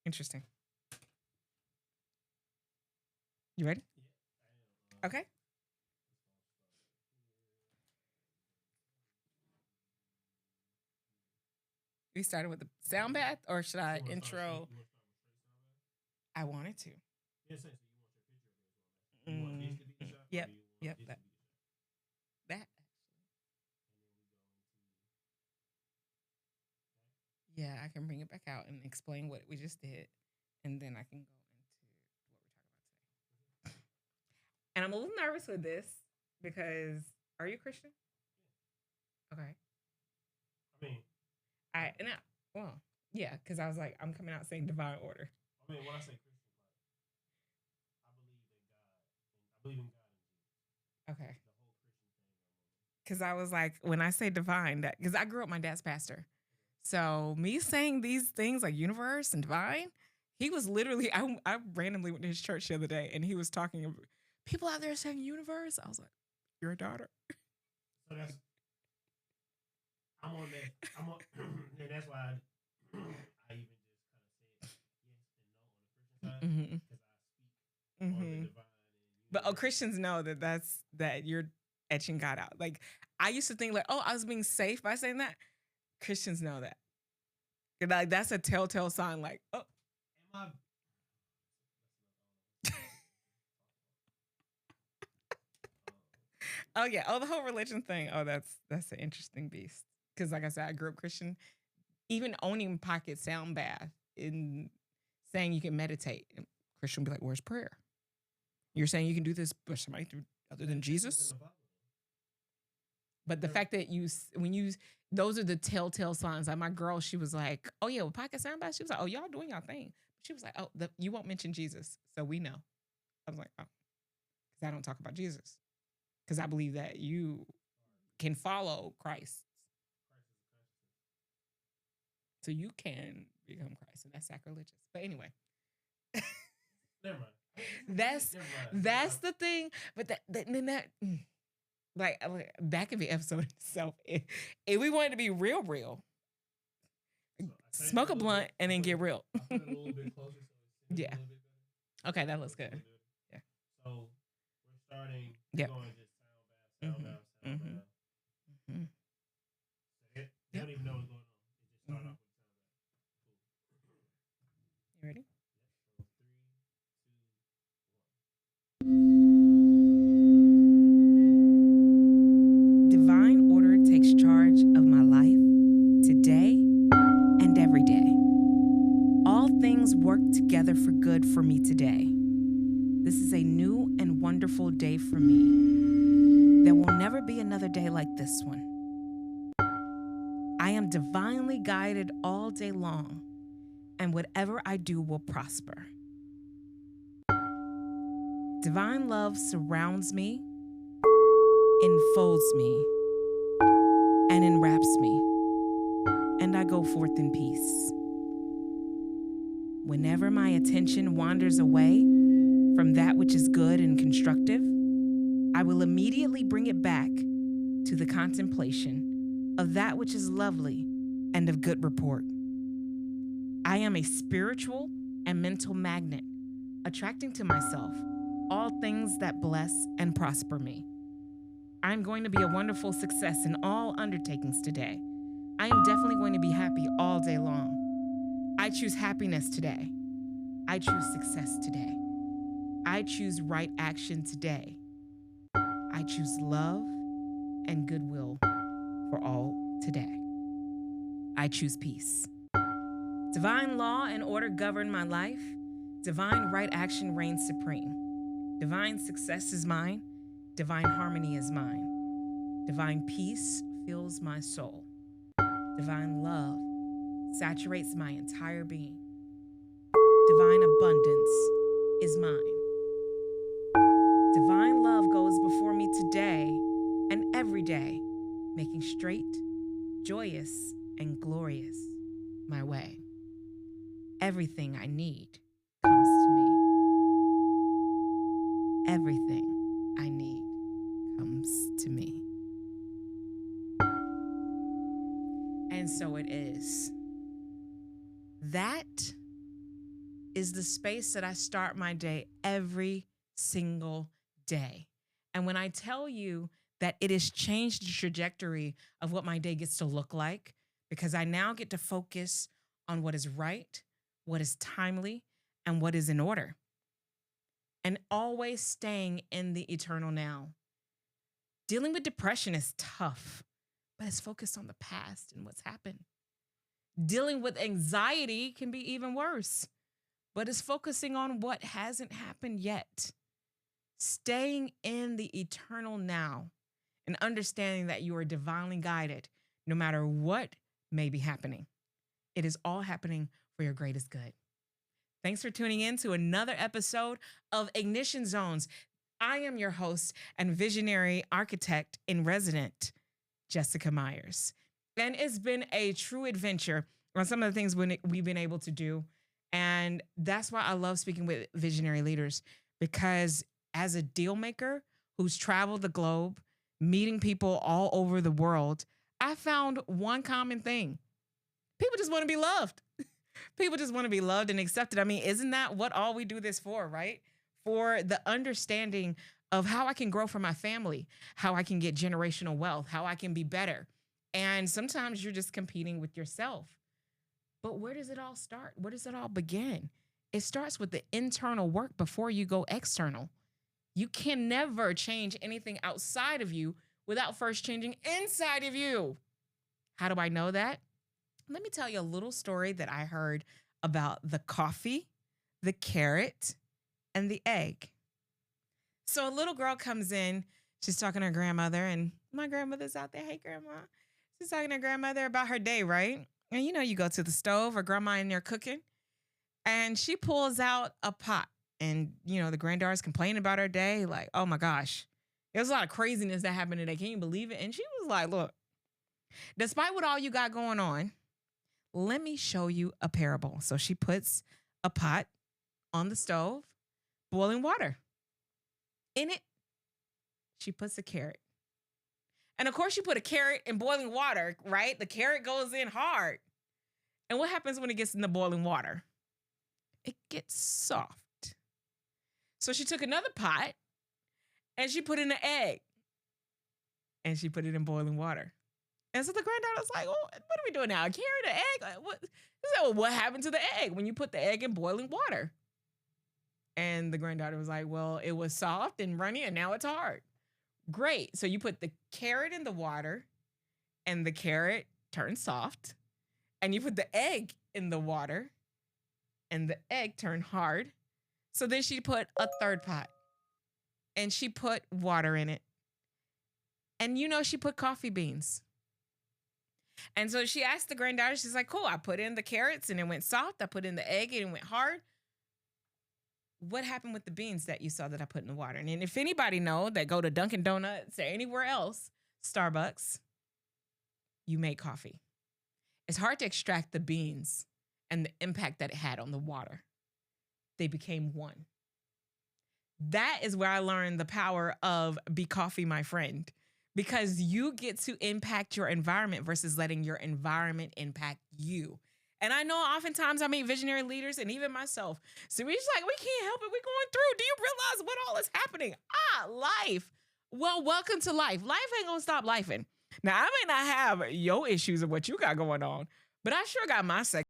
Interesting. You ready? Okay. We started with the sound bath, or should I intro? I wanted to. Yep. Yep. That. Yeah, I can bring it back out and explain what we just did, and then I can go into what we're talking about today. And I'm a little nervous with this because are you Christian? Okay. I mean, Well, yeah, because I was like, I'm coming out saying divine order. I mean, when I say Christian, I believe in God and Jesus. Okay. The whole Christian thing. Because I was like, when I say divine, that because I grew up, my dad's pastor. So me saying these things like universe and divine, he was literally, I randomly went to his church the other day and he was talking, people out there saying universe. I was like, you're a daughter. So that's, I'm on that. I'm on, and that's why I even just kind of said yes and no on the Christian side because I speak on the divine. But Christians know that you're etching God out. Like I used to think like, oh, I was being safe by saying that. Christians know that. Like that's a telltale sign. Like, oh, am I? Oh yeah. Oh, the whole religion thing. Oh, that's an interesting beast. Because like I said, I grew up Christian. Even owning pocket sound bath in saying you can meditate. Christian would be like, where's prayer? You're saying you can do this, but somebody through other than Jesus? But the fact that those are the telltale signs. Like my girl, she was like, oh yeah, with pocket sound bath. She was like, oh, y'all doing y'all thing. She was like, oh, you won't mention Jesus. So we know. I was like, oh, because I don't talk about Jesus. Because I believe that you can follow Christ. So you can become Christ. And that's sacrilegious. But anyway. Never mind. That's the thing. But like that could be episode itself. If we wanted to be real, so smoke a blunt and then get real. A little bit closer, so yeah. Okay, that looks good. Yeah. So we're starting. Yep. Going just sound bath. Mm-hmm. They don't even know what's going on. It just start off with sound bath. Cool. You ready? Divine order takes charge of my life today and every day. All things work together for good for me today. This is a new and wonderful day for me. There will never be another day like this one. I am divinely guided all day long, and whatever I do will prosper. Divine love surrounds me, enfolds me, and enwraps me, and I go forth in peace. Whenever my attention wanders away from that which is good and constructive, I will immediately bring it back to the contemplation of that which is lovely and of good report. I am a spiritual and mental magnet, attracting to myself all things that bless and prosper me. I'm going to be a wonderful success in all undertakings today. I am definitely going to be happy all day long. I choose happiness today. I choose success today. I choose right action today. I choose love and goodwill for all today. I choose peace. Divine law and order govern my life. Divine right action reigns supreme. Divine success is mine. Divine harmony is mine. Divine peace fills my soul. Divine love saturates my entire being. Divine abundance is mine. Divine love goes before me today and every day, making straight, joyous, and glorious my way. Everything I need comes to me. Everything I need comes to me. And so it is. That is the space that I start my day every single day. And when I tell you that it has changed the trajectory of what my day gets to look like, because I now get to focus on what is right, what is timely, and what is in order. And always staying in the eternal now. Dealing with depression is tough, but it's focused on the past and what's happened. Dealing with anxiety can be even worse, but it's focusing on what hasn't happened yet. Staying in the eternal now and understanding that you are divinely guided no matter what may be happening. It is all happening for your greatest good. Thanks for tuning in to another episode of Ignition Zones. I am your host and visionary architect in resident, Jessica Myers. And it's been a true adventure on some of the things we've been able to do. And that's why I love speaking with visionary leaders, because as a deal maker who's traveled the globe, meeting people all over the world, I found one common thing. People just want to be loved. People just want to be loved and accepted. I mean, isn't that what all we do this for, right? For the understanding of how I can grow for my family, how I can get generational wealth, how I can be better. And sometimes you're just competing with yourself. But where does it all start? Where does it all begin? It starts with the internal work before you go external. You can never change anything outside of you without first changing inside of you. How do I know that? Let me tell you a little story that I heard about the coffee, the carrot, and the egg. So a little girl comes in, she's talking to her grandmother, and my grandmother's out there. Hey, grandma. She's talking to her grandmother about her day, right? And you go to the stove, or grandma in there cooking, and she pulls out a pot. And, the granddaughter's complaining about her day, like, oh my gosh, there's a lot of craziness that happened today. Can you believe it? And she was like, look, despite what all you got going on, let me show you a parable. So she puts a pot on the stove, boiling water. In it, she puts a carrot. And of course, you put a carrot in boiling water, right? The carrot goes in hard. And what happens when it gets in the boiling water? It gets soft. So she took another pot and she put in an egg. And she put it in boiling water. And so the granddaughter's like, oh, what are we doing now? A carrot, an egg? Like, what happened to the egg when you put the egg in boiling water? And the granddaughter was like, well, it was soft and runny and now it's hard. Great. So you put the carrot in the water and the carrot turned soft. And you put the egg in the water and the egg turned hard. So then she put a third pot and she put water in it. And she put coffee beans. And so she asked the granddaughter, she's like, cool, I put in the carrots and it went soft. I put in the egg and it went hard. What happened with the beans that you saw that I put in the water? And if anybody know that go to Dunkin' Donuts or anywhere else, Starbucks, you make coffee. It's hard to extract the beans and the impact that it had on the water. They became one. That is where I learned the power of be coffee, my friend, because you get to impact your environment versus letting your environment impact you. And I know oftentimes I meet visionary leaders and even myself. So we're just like, we can't help it. We're going through. Do you realize what all is happening? Life. Well, welcome to life. Life ain't going to stop lifing. Now, I may not have your issues of what you got going on, but I sure got my section.